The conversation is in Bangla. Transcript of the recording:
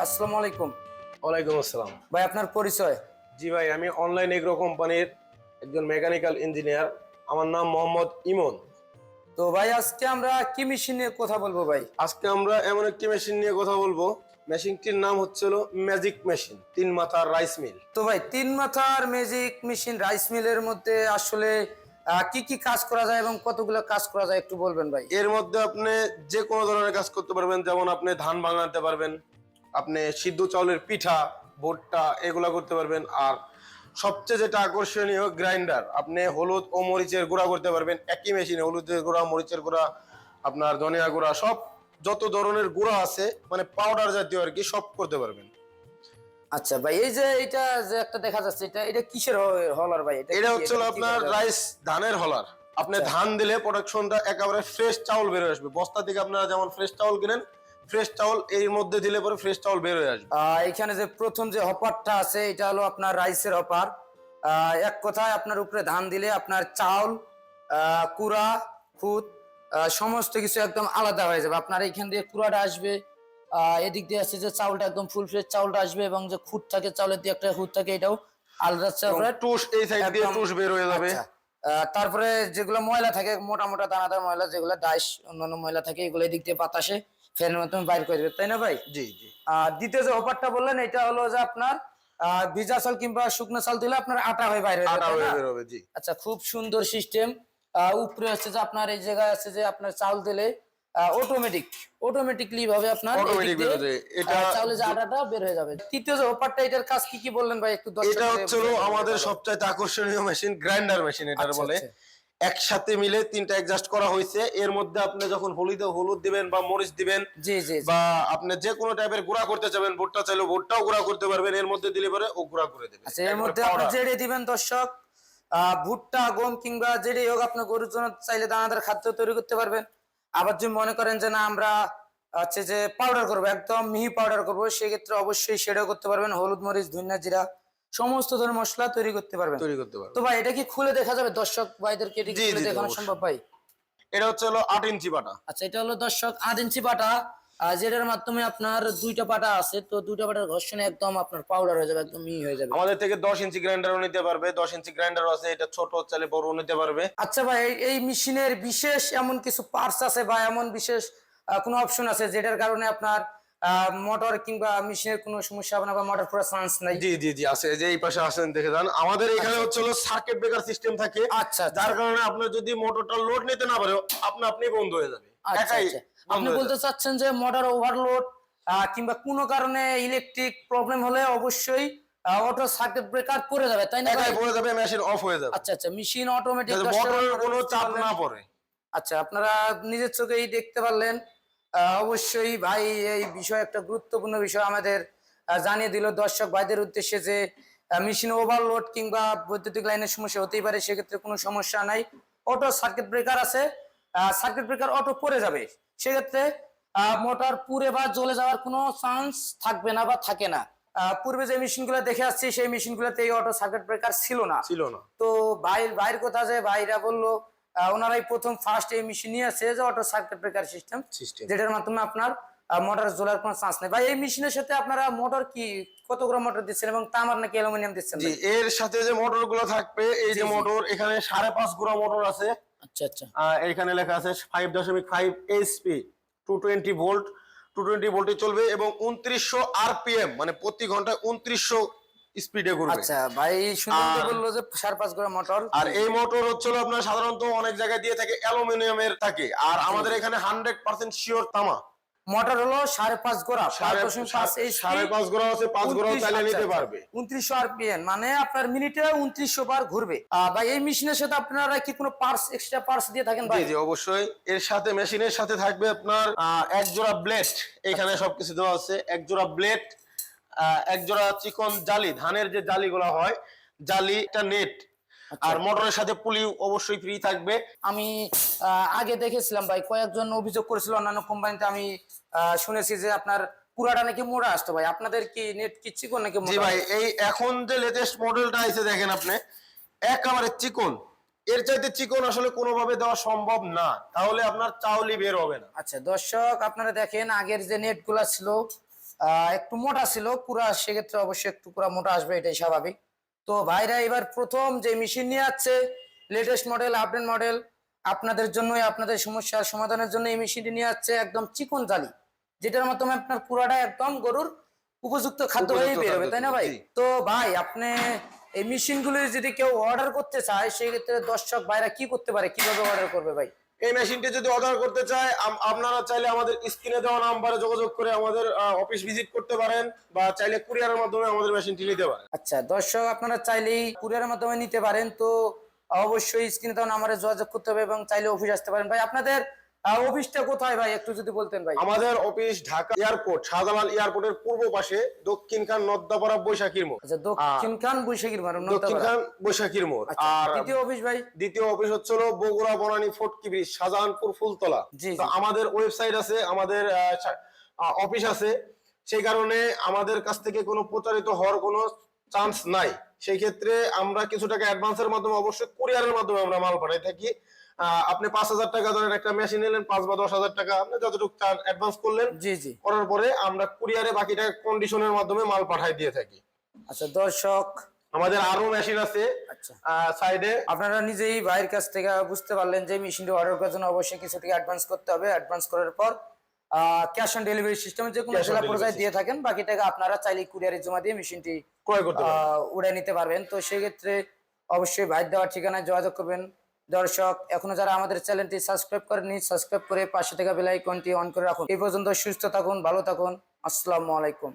আসসালামু আলাইকুম। ওয়ালাইকুম আসসালাম। ভাই আপনার পরিচয়? জি ভাই, আমি অনলাইন এগ্রো কোম্পানির একজন মেকানিক্যাল ইঞ্জিনিয়ার। আমার নাম মোহাম্মদ ইমন। তো ভাই আজকে আমরা কি মেশিন নিয়ে কথা বলবো ভাই? আজকে আমরা এমন একটি মেশিন নিয়ে কথা বলবো। মেশিনটির নাম হচ্ছিল ম্যাজিক মেশিন, 3 মাথার রাইস মিল। তো ভাই 3 মাথার ম্যাজিক মেশিন রাইস মিলের মধ্যে আসলে কি কি কাজ করা যায় এবং কতগুলো কাজ করা যায় একটু বলবেন ভাই? এর মধ্যে আপনি যে কোনো ধরনের কাজ করতে পারবেন, যেমন আপনি ধান ভাঙাতে পারবেন, আপনি সিদ্ধ চাউলের পিঠা, ভুট্টা এগুলা করতে পারবেন। আর সবচেয়ে যেটা আকর্ষণীয়, গ্রাইন্ডার, আপনি হলুদ ও মরিচের গুঁড়া করতে পারবেন একই মেশিনে। হলুদের গুঁড়া, মরিচের গুঁড়া, আপনার ধনিয়া গুঁড়া, সব যত ধরনের গুঁড়া আছে মানে পাউডার জাতীয় আর কি, সব করতে পারবেন। আচ্ছা ভাই, এই যে এটা যে একটা দেখা যাচ্ছে, এটা কিসের হলার ভাই? এটা হচ্ছে আপনার রাইস ধানের হলার। আপনি ধান দিলে প্রোডাকশনটা একেবারে ফ্রেশ চাউল বের হয়ে আসবে। বস্তা থেকে আপনারা যেমন ফ্রেশ চাউল কিনেন, ফ্রেশ চাউল এর মধ্যে দিলে পরে ফ্রেশ চাউল বের হয়ে আসবে। এখানে যে প্রথম যে হপারটা আছে এটা হলো আপনার রাইসের হপার। এক কথায় আপনার উপরে ধান দিলে আপনার চাউল, কুড়া, খুদ সমস্ত কিছু একদম আলাদা হয়ে যাবে। আপনার এখান দিয়ে কুড়াটা আসবে, এদিক দিয়ে আছে যে চাউলটা একদম ফুল ফ্রেশ চাউলটা আসবে, এবং যে খুদ থাকে চাউলের দিয়ে একটা খুদ থাকে, এটাও আলাদা চাউল। টুস এই সাইড দিয়ে টুস বের হয়ে যাবে। তারপরে যেগুলো ময়লা থাকে, মোটা মোটা দানাদার ময়লা, যেগুলো ডাইস অন্যান্য ময়লা থাকে, এগুলো এদিক দিয়ে বাতাসে ফ্যানের মাধ্যমে বাইর করে দেবে, তাই না ভাই? জি জি। দ্বিতীয় যে অফারটা বললেন, এটা হলো যে আপনার ভিজা চাল কিংবা শুকনো চাল দিলে আপনার আটা হয়ে বাইরে আটা হয়ে বের হবে। জি। আচ্ছা, খুব সুন্দর সিস্টেম। উপরে হচ্ছে যে আপনার এই জায়গায় আছে যে আপনার চাল দিলে অটোমেটিকলি ভাবে আপনার এটা চাউলে যে আটাটা বের হয়ে যাবে। তৃতীয় যে অফারটা, এটার কাজ কি কি বললেন ভাই একটু? এটা হচ্ছে আমাদের সবচাইতে আকর্ষণীয় মেশিন, গ্রাইন্ডার মেশিন এটার বলে। একসাথে মিলে 3টা অ্যাডজাস্ট করা হয়েছে। এর মধ্যে আপনি যখন হলুদ দিবেন বা মরিচ দিবেন, জি জি, বা আপনি যে কোনো টাইপের গুঁড়া করতে চাবেন, ভুট্টা চাইলে ভুট্টাও গুঁড়া করতে পারবেন, এর মধ্যে দিলে পরে ও গুঁড়া করে দেবে। আচ্ছা, এর মধ্যে আপনি যেটা দিবেন দর্শক, ভুট্টা, গম কিংবা যেটাই হোক, আপনার গরুর জন্য চাইলে দানাদার খাদ্য তৈরি করতে পারবেন। আবার যদি মনে করেন যে না আমরা হচ্ছে যে পাউডার করবো, একদম মিহি পাউডার করবো, সেক্ষেত্রে অবশ্যই সেটাও করতে পারবেন। হলুদ, মরিচ, ধনিয়া, জিরা সমস্ত ধরনের মশলা তৈরি করতে পারবেন। তো ভাই এটা কি খুলে দেখা যাবে দর্শক ভাইদেরকে? এটা কি খুলে দেখানো সম্ভব ভাই? এটা হচ্ছে 8 ইঞ্চি পাটা। আচ্ছা, এটা হলো দর্শক 8 ইঞ্চি পাটা, যেটার মাধ্যমে আপনার 2টা পাটা আছে, তো 2টা পাটার ঘর্ষণে একদম আপনার পাউডার হয়ে যাবে, একদম মিহি হয়ে যাবে। আমাদের থেকে 10 ইঞ্চি গ্রাইন্ডারও নিতে পারবে, 10 ইঞ্চি গ্রাইন্ডারও আছে, এটা ছোট চাইলে বড় নিতে পারবে। আচ্ছা ভাই, এই মেশিনের বিশেষ এমন কিছু পার্টস আছে বা এমন বিশেষ কোনো অপশন আছে যেটার কারণে আপনার মোটর কিংবা মেশিনের কোনো সমস্যা হবে না, বা মোটর পুরো চান্স নাই? জি জি জি, আছে। যে এই পাশে আসেন দেখে যান, আমাদের এখানে হচ্ছে সার্কিট ব্রেকার সিস্টেম থাকে। আচ্ছা, যার কারণে আপনার যদি মোটরটা লোড নিতে না পারে, আপনি বন্ধ হয়ে যাবে। একাই আপনি বলতে চাচ্ছেন যে মোটর ওভারলোড কিংবা কোনো কারণে ইলেকট্রিক প্রবলেম হলে অবশ্যই অটো সার্কিট ব্রেকার পড়ে যাবে, তাই না? একাই পড়ে যাবে, মেশিন অফ হয়ে যাবে। আচ্ছা আচ্ছা, মেশিন অটোমেটিক, মোটরের কোনো চাপ না পড়ে। আচ্ছা, আপনারা নিজের চোখেই দেখতে পারলেন। অবশ্যই ভাই এই বিষয় একটা গুরুত্বপূর্ণ বিষয় আমাদের জানিয়ে দিল দর্শক ভাইদের উদ্দেশ্যে, যে মেশিন ওভারলোড কিংবা বৈদ্যুতিক লাইনের সমস্যা হতেই পারে, সেক্ষেত্রে কোনো সমস্যা নাই। অটো সার্কিট ব্রেকার আছে, সার্কিট ব্রেকার অটো পড়ে যাবে, সেক্ষেত্রে মোটর পুড়ে বা জ্বলে যাওয়ার কোনো চান্স থাকবে না বা থাকে না। পূর্বে যে মেশিনগুলো দেখে আসছি সেই মেশিনগুলোতে এই অটো সার্কিট ব্রেকার ছিল না। তো ভাইয়ের কথা, যে ভাইরা বললো ওনারাই প্রথম ফার্স্ট এই মেশিন নিয়ে আসছে যে অটো সার্কিট ব্রেকার সিস্টেম, যেটার মাধ্যমে আপনার মোটর জ্বলার কোনো চান্স নেই। ভাই এই মেশিনের সাথে আপনারা মোটর কি কতগুলো মোটর দিচ্ছেন, এবং তামার নাকি অ্যালুমিনিয়াম দিচ্ছেন? এর সাথে যে মোটর গুলো থাকবে, এই যে মোটর, এখানে 5.5 গুড়া মোটর আছে। আচ্ছা আচ্ছা, এখানে লেখা আছে 5.5 এইচপি, 220 ভোল্ট, 220 ভোল্টে চলবে, এবং 2900 আরপিএম, মানে প্রতি ঘন্টায় 2900 স্পিডে ঘুরবে। আচ্ছা ভাই সুন্দর বললো যে 5.5 গুড়া মোটর। আর এই মোটর হচ্ছে আপনার সাধারণত অনেক জায়গায় দিয়ে থাকে অ্যালুমিনিয়ামের থাকে, আর আমাদের এখানে 100% শিওর তামা। মোটর হলো 5.5 গোড়া, 5.5 গোড়া আছে, 5 গোড়া চালিয়ে নিতে পারবে। 2900 আরপিএম, মানে আপনার মিনিটে 2900 বার ঘুরবে। ভাই এই মেশিনের সাথে আপনারা কি কোনো পার্টস, এক্সট্রা পার্টস দিয়ে থাকেন ভাই? জি জি, অবশ্যই। এর সাথে মেশিনের সাথে থাকবে আপনার এক জোড়া ব্লেড। এখানে সবকিছু দেওয়া আছে। এক জোড়া ব্লেড, এক জোড়া চিকন জালি, ধানের যে জালিগুলো হয়, জালি, একটা নেট, আর মোটরের সাথে পুলি অবশ্যই ফ্রি থাকবে। আমি আগে দেখেছিলাম ভাই, কয়েকজন অভিযোগ করেছিল অন্যান্য কোম্পানিতে, আমি শুনেছি যে আপনার পুরাটা নাকি মোড়া আসতো। ভাই আপনাদের কি নেট কি চিকন নাকি মোটা? জি ভাই, এই এখন যে লেটেস্ট মডেলটা আছে দেখেন আপনি, একেবারে চিকন। এর চাইতে চিকন আসলে কোনোভাবে দেওয়া সম্ভব না, তাহলে আপনার চাউলই বের হবে না। আচ্ছা দর্শক, আপনারা দেখেন আগের যে নেট গুলা ছিল একটু মোটা ছিল কুড়া, সেক্ষেত্রে অবশ্যই একটু কুড়া মোটা আসবে, এটাই স্বাভাবিক। তো ভাইরা এবার প্রথম যে মেশিন নিয়ে আসছে, লেটেস্ট মডেল, আপডেট মডেল, আপনাদের জন্যই, আপনাদের সমস্যার সমাধানের জন্য এই মেশিনটি নিয়ে আসছে একদম চিকন জালি, যেটার মাধ্যমে আপনার কুড়াটা একদম গরুর উপযুক্ত খাদ্য হয়ে উপযুক্ত বেরোবে, খাদ্য তাই না ভাই? জি। তো ভাই আপনি এই মেশিনগুলো যদি কেউ অর্ডার করতে চায়, সেই ক্ষেত্রে দর্শক ভাইরা কি করতে পারে, কিভাবে অর্ডার করবে ভাই? এই মেশিনটি যদি অর্ডার করতে চায়, আপনারা চাইলে আমাদের স্ক্রিনে দেওয়া নাম্বারে যোগাযোগ করে আমাদের অফিস ভিজিট করতে পারেন, বা চাইলে কুরিয়ারের মাধ্যমে আমাদের মেশিনটি নিতে পারেন। আচ্ছা দর্শক, আপনারা চাইলেই কুরিয়ারের মাধ্যমে নিতে পারেন। তো অবশ্যই স্ক্রিনে দেওয়া নাম্বারে যোগাযোগ করতে হবে এবং চাইলে অফিস আসতে পারেন। ভাই আপনাদের অফিসটা কোথায় ভাই, একটু যদি বলতেন ভাই। আমাদের অফিস ঢাকা এয়ারপোর্ট, শাহজালাল এয়ারপোর্টের পূর্ব পাশে, দক্ষিণ খান নদ্দাপাড়া বৈশাখীর মোড়। আচ্ছা, দক্ষিণ খান বৈশাখীর মারণ, দক্ষিণ খান বৈশাখীর মোড়। আচ্ছা, আর দ্বিতীয় অফিস ভাই? দ্বিতীয় অফিস হচ্ছে হলো বগুড়া বনানী ফটকি ব্রিজ, শাহজাহানপুর ফুলতলা। জি, তো জি। আমাদের ওয়েবসাইট আছে, আমাদের অফিস আছে, সেই কারণে আমাদের কাছ থেকে কোনো প্রচারিত হওয়ার কোনো চান্স নাই। সেই ক্ষেত্রে আমরা কিছু টাকা অ্যাডভান্সের মাধ্যমে, অবশ্যই কুরিয়ারের মাধ্যমে আমরা মাল পাঠাই থাকি। আপনি 5,000 টাকা ধরেন একটা মেশিন নিলেন, 5 বা 10,000 টাকা আপনি যতটুকু চান অ্যাডভান্স করলেন, জি, জি। করার পরে আমরা কুরিয়ারে বাকি টাকা কন্ডিশনের মাধ্যমে মাল পাঠাই দিয়ে থাকি। আচ্ছা দর্শক, আমাদের আরো মেশিন আছে আচ্ছা, সাইডে। আপনারা নিজেই ভাইয়ের কাছ থেকে বুঝতে পারলেন যে মেশিনটি অর্ডার করার জন্য অবশ্যই কিছু টাকা অ্যাডভান্স করতে হবে। অ্যাডভান্স করার পর ক্যাশ অন ডেলিভারি সিস্টেমে যে কোনো Cash on জেলা delivery পর্যায়ে দিয়ে থাকেন, বাকি টাকা আপনারা চাইলে কুরিয়ারে জমা দিয়ে মেশিনটি ক্রয় করতে পারবেন। উড়ে নিতে পারবেন। তো সেই ক্ষেত্রে অবশ্যই ভাই দেওয়ার ঠিকানায় যোগাযোগ করবেন। দর্শক, এখনো যারা আমাদের চ্যানেলটি সাবস্ক্রাইব করেননি, সাবস্ক্রাইব করে পাশে থাকা বেল আইকনটি অন করে রাখুন। এই পর্যন্ত সুস্থ থাকুন, ভালো থাকুন। আসসালামু আলাইকুম।